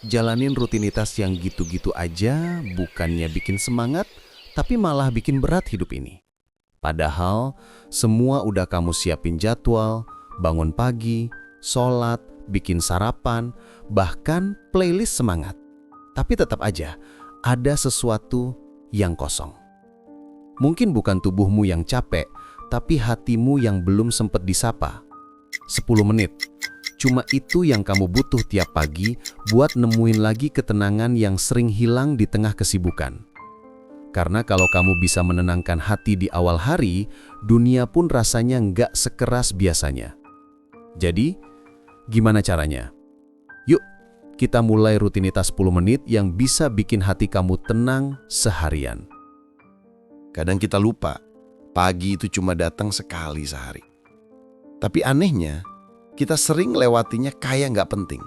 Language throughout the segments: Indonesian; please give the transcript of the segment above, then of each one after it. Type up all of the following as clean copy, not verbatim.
Jalanin rutinitas yang gitu-gitu aja bukannya bikin semangat, tapi malah bikin berat hidup ini. Padahal semua udah kamu siapin jadwal, bangun pagi, sholat, bikin sarapan, bahkan playlist semangat. Tapi tetap aja ada sesuatu yang kosong. Mungkin bukan tubuhmu yang capek, tapi hatimu yang belum sempat disapa. 10 menit. Cuma itu yang kamu butuh tiap pagi buat nemuin lagi ketenangan yang sering hilang di tengah kesibukan. Karena kalau kamu bisa menenangkan hati di awal hari, dunia pun rasanya nggak sekeras biasanya. Jadi, gimana caranya? Yuk, kita mulai rutinitas 10 menit yang bisa bikin hati kamu tenang seharian. Kadang kita lupa, pagi itu cuma datang sekali sehari. Tapi anehnya, kita sering lewatinya kayak nggak penting.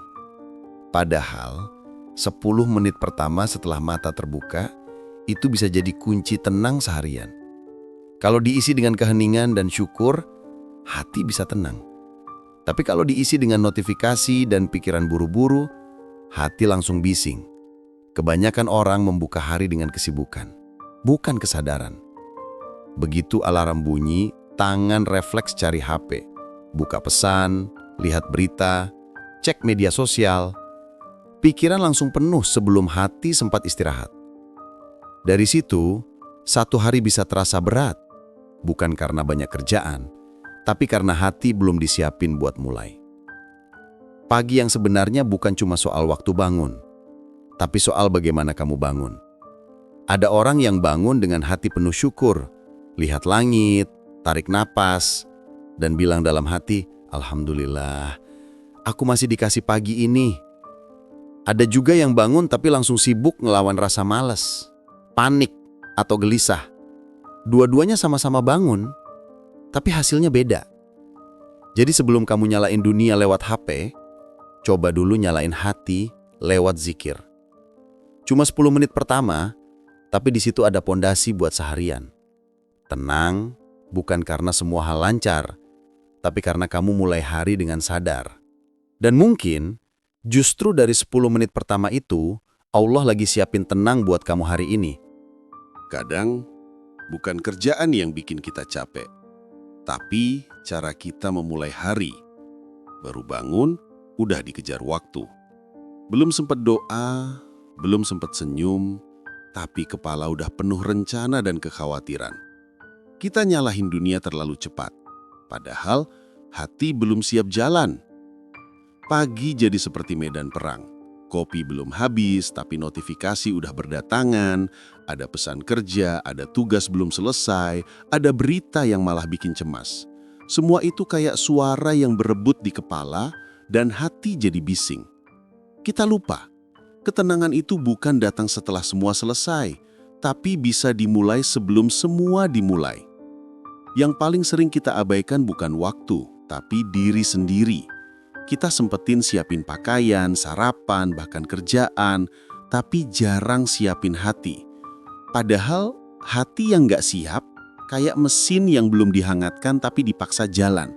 Padahal, 10 menit pertama setelah mata terbuka, itu bisa jadi kunci tenang seharian. Kalau diisi dengan keheningan dan syukur, hati bisa tenang. Tapi kalau diisi dengan notifikasi dan pikiran buru-buru, hati langsung bising. Kebanyakan orang membuka hari dengan kesibukan, bukan kesadaran. Begitu alarm bunyi, tangan refleks cari HP. Buka pesan, lihat berita, cek media sosial. Pikiran langsung penuh sebelum hati sempat istirahat. Dari situ, satu hari bisa terasa berat. Bukan karena banyak kerjaan, tapi karena hati belum disiapin buat mulai. Pagi yang sebenarnya bukan cuma soal waktu bangun, tapi soal bagaimana kamu bangun. Ada orang yang bangun dengan hati penuh syukur, lihat langit, tarik napas, dan bilang dalam hati, "Alhamdulillah, aku masih dikasih pagi ini." Ada juga yang bangun tapi langsung sibuk ngelawan rasa malas, panik, atau gelisah. Dua-duanya sama-sama bangun, tapi hasilnya beda. Jadi sebelum kamu nyalain dunia lewat HP, coba dulu nyalain hati lewat zikir. Cuma 10 menit pertama, tapi di situ ada pondasi buat seharian. Tenang, bukan karena semua hal lancar, tapi karena kamu mulai hari dengan sadar. Dan mungkin, justru dari 10 menit pertama itu, Allah lagi siapin tenang buat kamu hari ini. Kadang, bukan kerjaan yang bikin kita capek, tapi cara kita memulai hari. Baru bangun, udah dikejar waktu. Belum sempat doa, belum sempat senyum, tapi kepala udah penuh rencana dan kekhawatiran. Kita nyalahin dunia terlalu cepat. Padahal hati belum siap jalan. Pagi jadi seperti medan perang. Kopi belum habis, tapi notifikasi udah berdatangan. Ada pesan kerja, ada tugas belum selesai, ada berita yang malah bikin cemas. Semua itu kayak suara yang berebut di kepala dan hati jadi bising. Kita lupa, ketenangan itu bukan datang setelah semua selesai, tapi bisa dimulai sebelum semua dimulai. Yang paling sering kita abaikan bukan waktu, tapi diri sendiri. Kita sempetin siapin pakaian, sarapan, bahkan kerjaan, tapi jarang siapin hati. Padahal hati yang nggak siap kayak mesin yang belum dihangatkan tapi dipaksa jalan.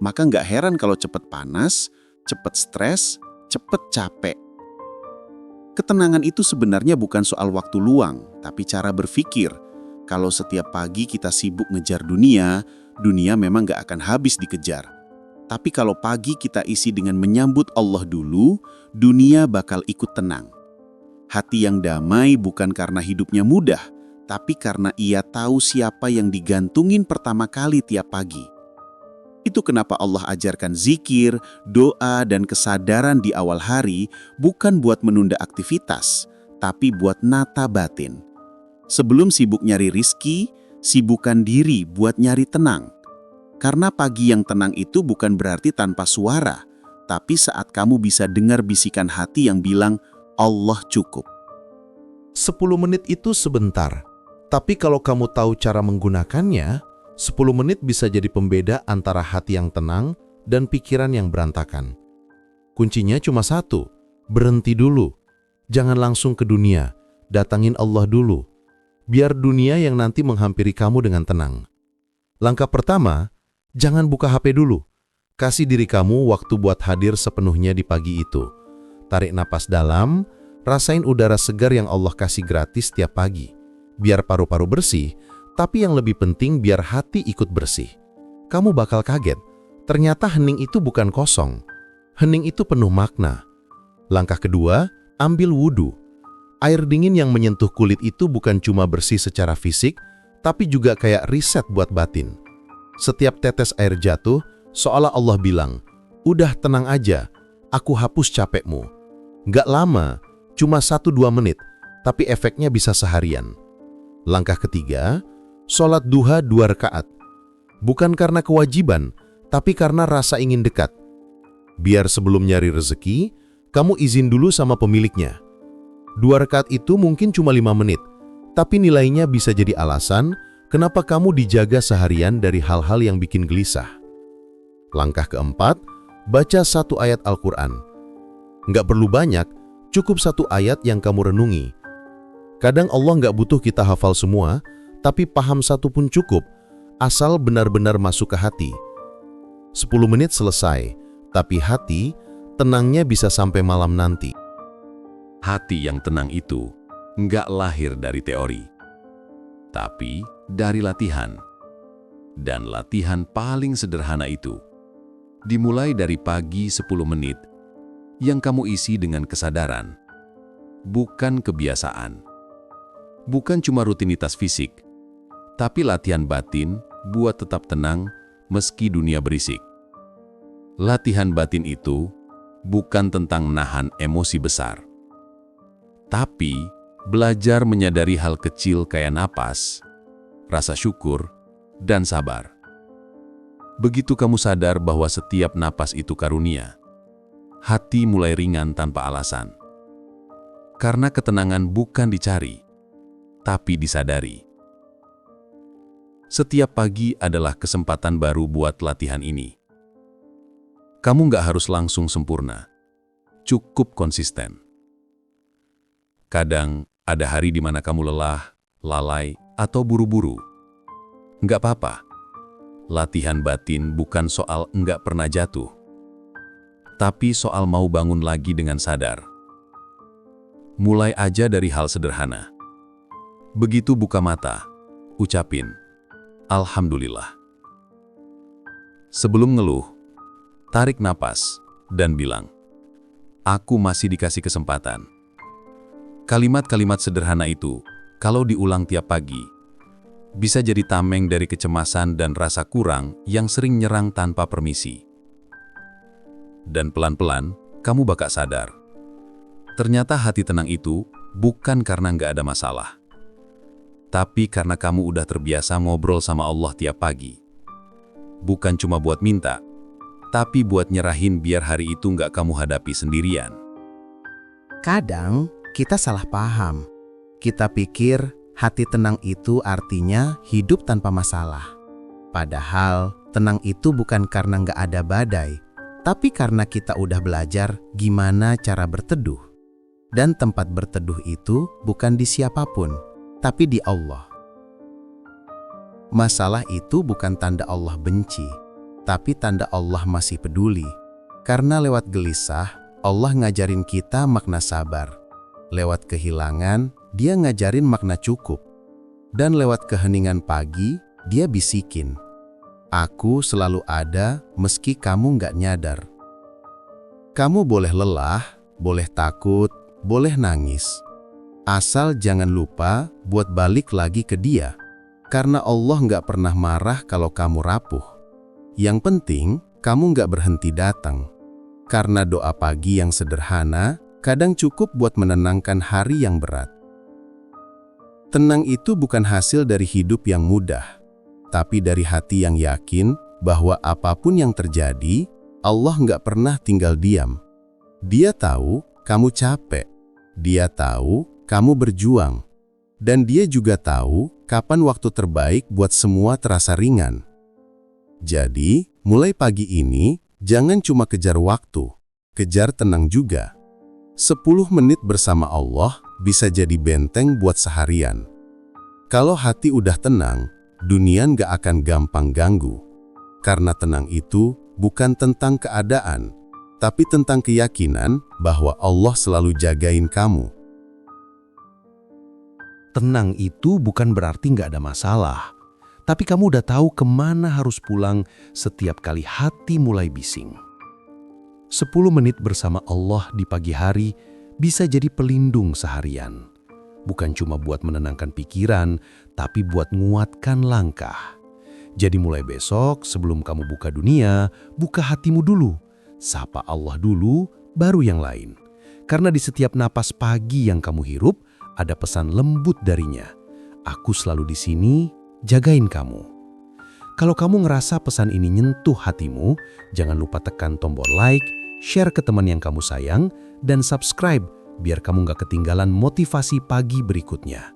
Maka nggak heran kalau cepet panas, cepet stres, cepet capek. Ketenangan itu sebenarnya bukan soal waktu luang, tapi cara berpikir. Kalau setiap pagi kita sibuk ngejar dunia, dunia memang gak akan habis dikejar. Tapi kalau pagi kita isi dengan menyambut Allah dulu, dunia bakal ikut tenang. Hati yang damai bukan karena hidupnya mudah, tapi karena ia tahu siapa yang digantungin pertama kali tiap pagi. Itu kenapa Allah ajarkan zikir, doa, dan kesadaran di awal hari bukan buat menunda aktivitas, tapi buat nata batin. Sebelum sibuk nyari rizki, sibukkan diri buat nyari tenang. Karena pagi yang tenang itu bukan berarti tanpa suara, tapi saat kamu bisa dengar bisikan hati yang bilang, Allah cukup. 10 menit itu sebentar, tapi kalau kamu tahu cara menggunakannya, 10 menit bisa jadi pembeda antara hati yang tenang dan pikiran yang berantakan. Kuncinya cuma satu, berhenti dulu. Jangan langsung ke dunia, datangin Allah dulu. Biar dunia yang nanti menghampiri kamu dengan tenang. Langkah pertama, jangan buka HP dulu. Kasih diri kamu waktu buat hadir sepenuhnya di pagi itu. Tarik napas dalam, rasain udara segar yang Allah kasih gratis tiap pagi. Biar paru-paru bersih, tapi yang lebih penting biar hati ikut bersih. Kamu bakal kaget, ternyata hening itu bukan kosong. Hening itu penuh makna. Langkah kedua, ambil wudhu. Air dingin yang menyentuh kulit itu bukan cuma bersih secara fisik, tapi juga kayak reset buat batin. Setiap tetes air jatuh, seolah Allah bilang, "Udah tenang aja, aku hapus capekmu." Nggak lama, cuma 1-2 menit, tapi efeknya bisa seharian. Langkah ketiga, sholat duha 2 rakaat. Bukan karena kewajiban, tapi karena rasa ingin dekat. Biar sebelum nyari rezeki, kamu izin dulu sama pemiliknya. 2 rakaat itu mungkin cuma 5 menit, tapi nilainya bisa jadi alasan kenapa kamu dijaga seharian dari hal-hal yang bikin gelisah. Langkah keempat, baca 1 ayat Al-Quran. Nggak perlu banyak, cukup 1 ayat yang kamu renungi. Kadang Allah nggak butuh kita hafal semua, tapi paham 1 pun cukup, asal benar-benar masuk ke hati. 10 menit selesai, tapi hati tenangnya bisa sampai malam nanti. Hati yang tenang itu nggak lahir dari teori, tapi dari latihan. Dan latihan paling sederhana itu dimulai dari pagi 10 menit yang kamu isi dengan kesadaran, bukan kebiasaan. Bukan cuma rutinitas fisik, tapi latihan batin buat tetap tenang meski dunia berisik. Latihan batin itu bukan tentang nahan emosi besar, tapi belajar menyadari hal kecil kayak napas, rasa syukur, dan sabar. Begitu kamu sadar bahwa setiap napas itu karunia, hati mulai ringan tanpa alasan. Karena ketenangan bukan dicari, tapi disadari. Setiap pagi adalah kesempatan baru buat latihan ini. Kamu nggak harus langsung sempurna, cukup konsisten. Kadang ada hari di mana kamu lelah, lalai, atau buru-buru. Nggak apa-apa. Latihan batin bukan soal nggak pernah jatuh, tapi soal mau bangun lagi dengan sadar. Mulai aja dari hal sederhana. Begitu buka mata, ucapin, "Alhamdulillah." Sebelum ngeluh, tarik napas dan bilang, "Aku masih dikasih kesempatan." Kalimat-kalimat sederhana itu, kalau diulang tiap pagi, bisa jadi tameng dari kecemasan dan rasa kurang yang sering nyerang tanpa permisi. Dan pelan-pelan, kamu bakal sadar. Ternyata hati tenang itu bukan karena nggak ada masalah, tapi karena kamu udah terbiasa ngobrol sama Allah tiap pagi. Bukan cuma buat minta, tapi buat nyerahin biar hari itu nggak kamu hadapi sendirian. Kadang kita salah paham. Kita pikir hati tenang itu artinya hidup tanpa masalah. Padahal tenang itu bukan karena nggak ada badai, tapi karena kita udah belajar gimana cara berteduh. Dan tempat berteduh itu bukan di siapapun, tapi di Allah. Masalah itu bukan tanda Allah benci, tapi tanda Allah masih peduli. Karena lewat gelisah, Allah ngajarin kita makna sabar. Lewat kehilangan, Dia ngajarin makna cukup. Dan lewat keheningan pagi, Dia bisikin, "Aku selalu ada meski kamu nggak nyadar." Kamu boleh lelah, boleh takut, boleh nangis. Asal jangan lupa buat balik lagi ke Dia. Karena Allah nggak pernah marah kalau kamu rapuh. Yang penting, kamu nggak berhenti datang. Karena doa pagi yang sederhana kadang cukup buat menenangkan hari yang berat. Tenang itu bukan hasil dari hidup yang mudah, tapi dari hati yang yakin bahwa apapun yang terjadi, Allah nggak pernah tinggal diam. Dia tahu kamu capek, Dia tahu kamu berjuang, dan Dia juga tahu kapan waktu terbaik buat semua terasa ringan. Jadi, mulai pagi ini, jangan cuma kejar waktu, kejar tenang juga. 10 menit bersama Allah bisa jadi benteng buat seharian. Kalau hati udah tenang, dunia nggak akan gampang ganggu. Karena tenang itu bukan tentang keadaan, tapi tentang keyakinan bahwa Allah selalu jagain kamu. Tenang itu bukan berarti nggak ada masalah. Tapi kamu udah tahu kemana harus pulang setiap kali hati mulai bising. 10 menit bersama Allah di pagi hari bisa jadi pelindung seharian. Bukan cuma buat menenangkan pikiran, tapi buat nguatkan langkah. Jadi mulai besok sebelum kamu buka dunia, buka hatimu dulu. Sapa Allah dulu, baru yang lain. Karena di setiap napas pagi yang kamu hirup, ada pesan lembut darinya. Aku selalu di sini, jagain kamu. Kalau kamu ngerasa pesan ini nyentuh hatimu, jangan lupa tekan tombol like, share ke teman yang kamu sayang, dan subscribe biar kamu nggak ketinggalan motivasi pagi berikutnya.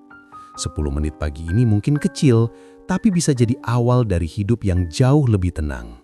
10 menit pagi ini mungkin kecil, tapi bisa jadi awal dari hidup yang jauh lebih tenang.